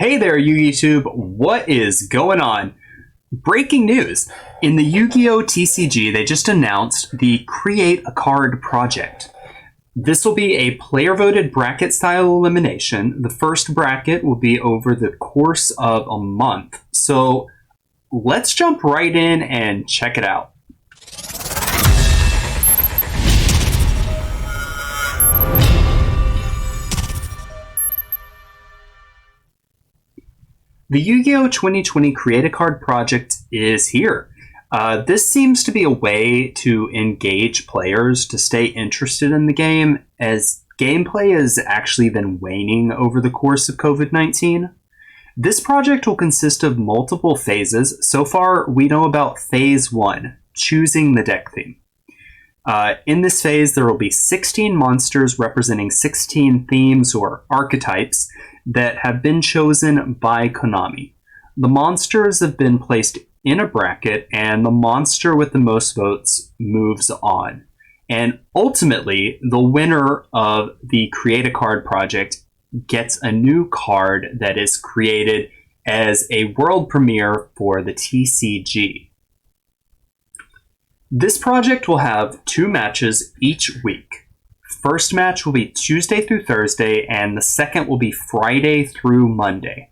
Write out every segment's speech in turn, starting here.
Hey there, YouTube! What is going on? Breaking news! In the Yu-Gi-Oh! TCG, they just announced the Create a Card project. This will be a player-voted bracket-style elimination. The first bracket will be over the course of a month. So let's jump right in and check it out. The Yu-Gi-Oh! 2020 Create a Card project is here. This seems to be a way to engage players to stay interested in the game, as gameplay has actually been waning over the course of COVID-19. This project will consist of multiple phases. So far, we know about Phase 1, choosing the deck theme. In this phase, there will be 16 monsters representing 16 themes or archetypes that have been chosen by Konami. The monsters have been placed in a bracket, and the monster with the most votes moves on. And ultimately, the winner of the Create a Card project gets a new card that is created as a world premiere for the TCG. This project will have 2 matches each week. First match will be Tuesday through Thursday, and the second will be Friday through Monday.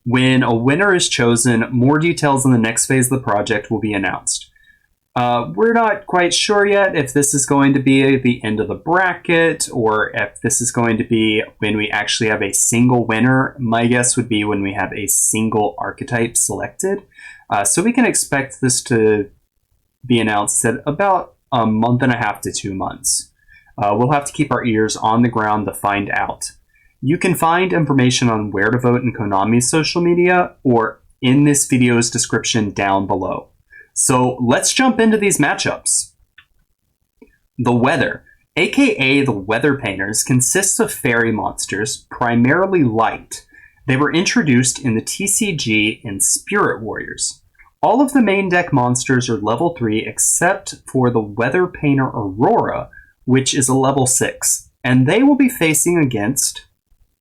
When a winner is chosen, more details on the next phase of the project will be announced. We're not quite sure yet if this is going to be the end of the bracket, or if this is going to be when we actually have a single winner. My guess would be when we have a single archetype selected. So we can expect this to be announced at about a month and a half to 2 months. We'll have to keep our ears on the ground to find out. You can find information on where to vote in Konami's social media or in this video's description down below. So let's jump into these matchups. The Weather, aka the Weather Painters, consists of fairy monsters, primarily light. They were introduced in the TCG in Spirit Warriors. All of the main deck monsters are level 3 except for the Weather Painter Aurora, which is a level 6, and they will be facing against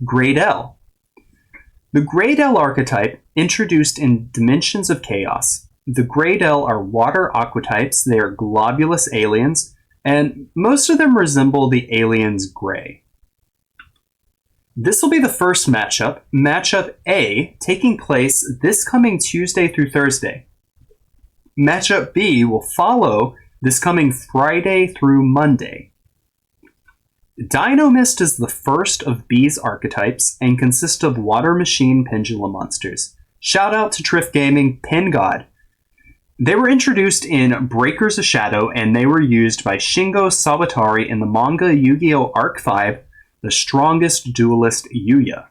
Grade L. The Grade L archetype, introduced in Dimensions of Chaos. The Grade L are water aquatypes. They are globulous aliens, and most of them resemble the aliens Gray. This will be the first matchup, Matchup A, taking place this coming Tuesday through Thursday. Matchup B will follow this coming Friday through Monday. Dino Mist is the first of B's archetypes and consists of Water Machine Pendulum monsters. Shout out to Triff Gaming, Pin God. They were introduced in Breakers of Shadow, and they were used by Shingo Sawatari in the manga Yu-Gi-Oh! Arc 5, The Strongest Duelist Yuya.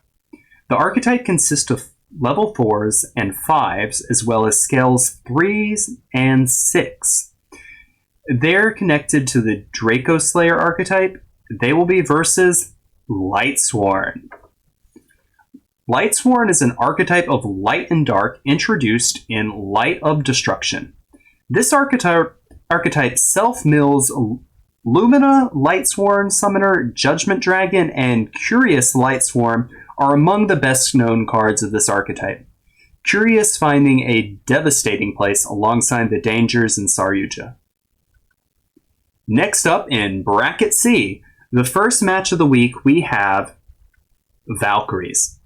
The archetype consists of level 4s and 5s, as well as scales 3s and 6. They're connected to the Draco Slayer archetype. They will be versus Lightsworn. Lightsworn is an archetype of light and dark introduced in Light of Destruction. This archetype self-mills Lumina, Lightsworn Summoner, Judgment Dragon, and Curious Lightsworn are among the best known cards of this archetype. Curious finding a devastating place alongside the Dangers in Saryuja. Next up in Bracket C, the first match of the week, we have Valkyries.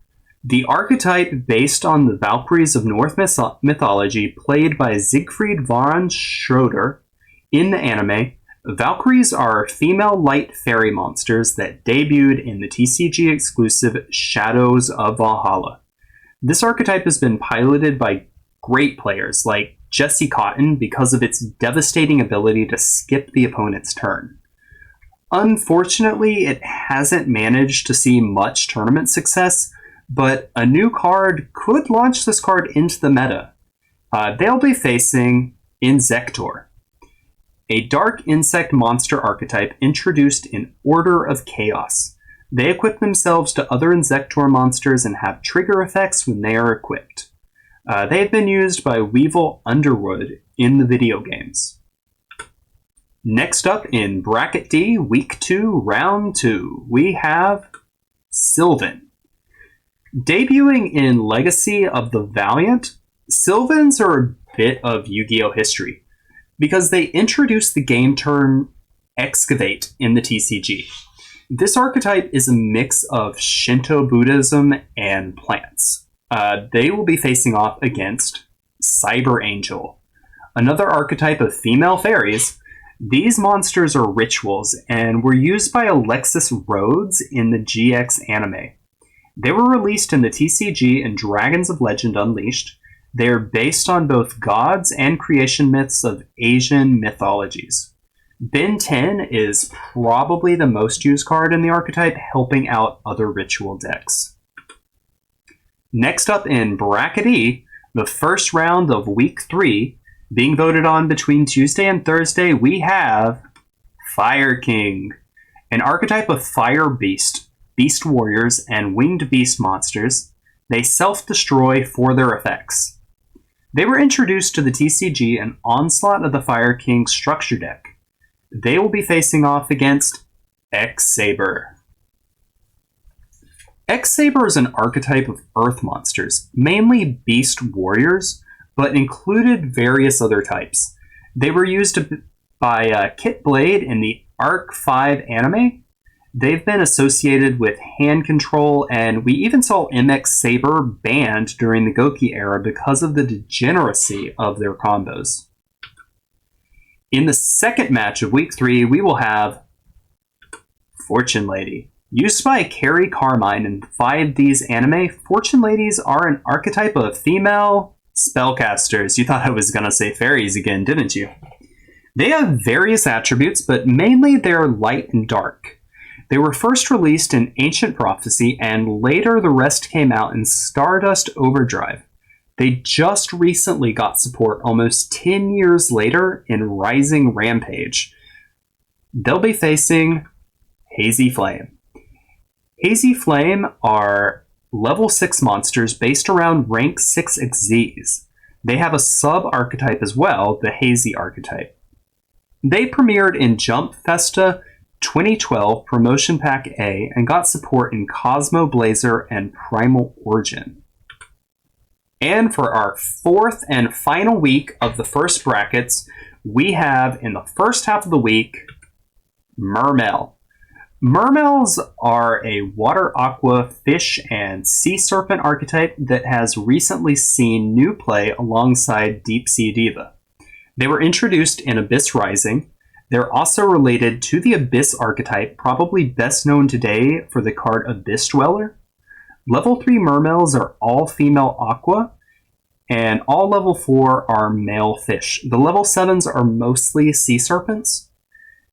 The archetype based on the Valkyries of Norse mythology, played by Siegfried von Schroeder in the anime. Valkyries are female light fairy monsters that debuted in the TCG exclusive Shadows of Valhalla. This archetype has been piloted by great players like Jesse Cotton because of its devastating ability to skip the opponent's turn. Unfortunately, it hasn't managed to see much tournament success, but a new card could launch this card into the meta. They'll be facing Inzektor, a dark insect monster archetype introduced in Order of Chaos. They equip themselves to other Inzektor monsters and have trigger effects when they are equipped. They have been used by Weevil Underwood in the video games. Next up in Bracket D, Week 2, Round 2, we have Sylvan. Debuting in Legacy of the Valiant, Sylvans are a bit of Yu-Gi-Oh! History, because they introduced the game term excavate in the TCG. This archetype is a mix of Shinto Buddhism and plants. They will be facing off against Cyber Angel, another archetype of female fairies. These monsters are rituals and were used by Alexis Rhodes in the GX anime. They were released in the TCG and Dragons of Legend Unleashed. They are based on both gods and creation myths of Asian mythologies. Ben 10 is probably the most used card in the archetype, helping out other ritual decks. Next up in Bracket E, the first round of Week 3, being voted on between Tuesday and Thursday, we have Fire King, an archetype of fire beast, beast warriors, and winged beast monsters. They self-destroy for their effects. They were introduced to the TCG in Onslaught of the Fire King structure deck. They will be facing off against X-Saber. X-Saber is an archetype of earth monsters, mainly beast warriors, but included various other types. They were used by Kit Blade in the Arc 5 anime. They've been associated with hand control, and we even saw MX Saber banned during the Goki era because of the degeneracy of their combos. In the second match of Week 3, we will have Fortune Lady. Used by Carrie Carmine in 5D's anime, Fortune Ladies are an archetype of female spellcasters. You thought I was going to say fairies again, didn't you? They have various attributes, but mainly they're light and dark. They were first released in Ancient Prophecy, and later the rest came out in Stardust Overdrive. They just recently got support almost 10 years later in Rising Rampage. They'll be facing Hazy Flame. Hazy Flame are level 6 monsters based around rank 6 Xyz. They have a sub-archetype as well, the Hazy archetype. They premiered in Jump Festa 2012 Promotion Pack A and got support in Cosmo Blazer and Primal Origin. And for our fourth and final week of the first brackets, we have in the first half of the week, Mermail. Mermails are a water, aqua, fish, and sea serpent archetype that has recently seen new play alongside Deep Sea Diva. They were introduced in Abyss Rising. They're also related to the Abyss archetype, probably best known today for the card Abyss Dweller. Level 3 Mermails are all female aqua, and all level 4 are male fish. The level 7s are mostly sea serpents.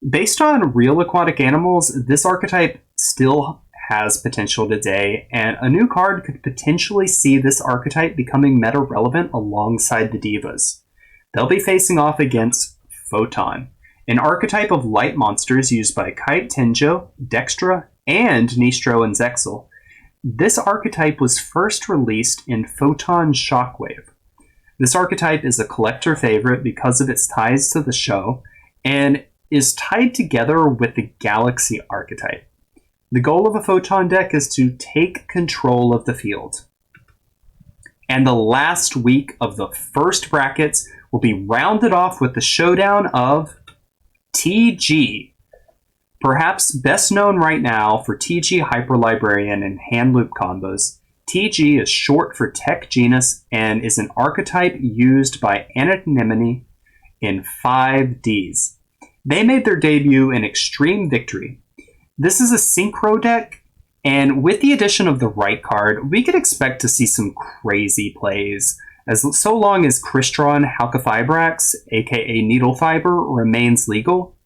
Based on real aquatic animals, this archetype still has potential today, and a new card could potentially see this archetype becoming meta relevant alongside the divas. They'll be facing off against Photon, an archetype of light monsters used by Kite Tenjo, Dextra, and Nistro and Zexal. This archetype was first released in Photon Shockwave. This archetype is a collector favorite because of its ties to the show, and is tied together with the Galaxy archetype. The goal of a Photon deck is to take control of the field. And the last week of the first brackets will be rounded off with the showdown of TG. Perhaps best known right now for TG Hyper Librarian and Hand Loop combos, TG is short for Tech Genus and is an archetype used by Anemone in 5Ds. They made their debut in Extreme Victory. This is a synchro deck, and with the addition of the right card, we could expect to see some crazy plays, as so long as Crystron Halqifibrax, aka Needle Fiber, remains legal.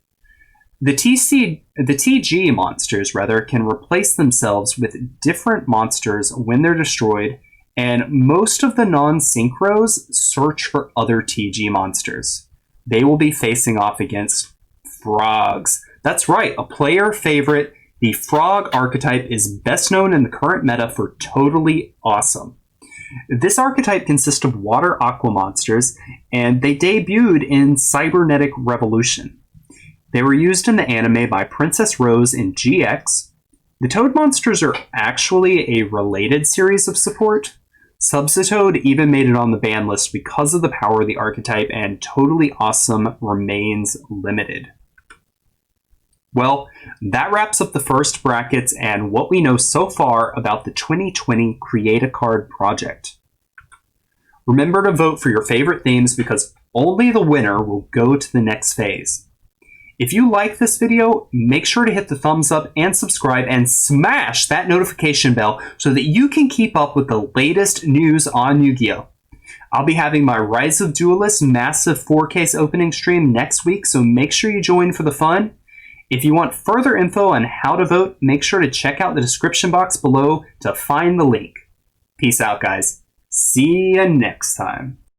The TG monsters, can replace themselves with different monsters when they're destroyed, and most of the non-synchros search for other TG monsters. They will be facing off against Frogs. That's right, a player favorite. The Frog archetype is best known in the current meta for Totally Awesome. This archetype consists of water aqua monsters, and they debuted in Cybernetic Revolution. They were used in the anime by Princess Rose in GX. The Toad monsters are actually a related series of support. Subsitoad even made it on the ban list because of the power of the archetype, and Totally Awesome remains limited. Well, that wraps up the first brackets and what we know so far about the 2020 Create a Card project. Remember to vote for your favorite themes because only the winner will go to the next phase. If you like this video, make sure to hit the thumbs up and subscribe and smash that notification bell so that you can keep up with the latest news on Yu-Gi-Oh! I'll be having my Rise of Duelists massive 4-case opening stream next week, so make sure you join for the fun. If you want further info on how to vote, make sure to check out the description box below to find the link. Peace out, guys. See you next time.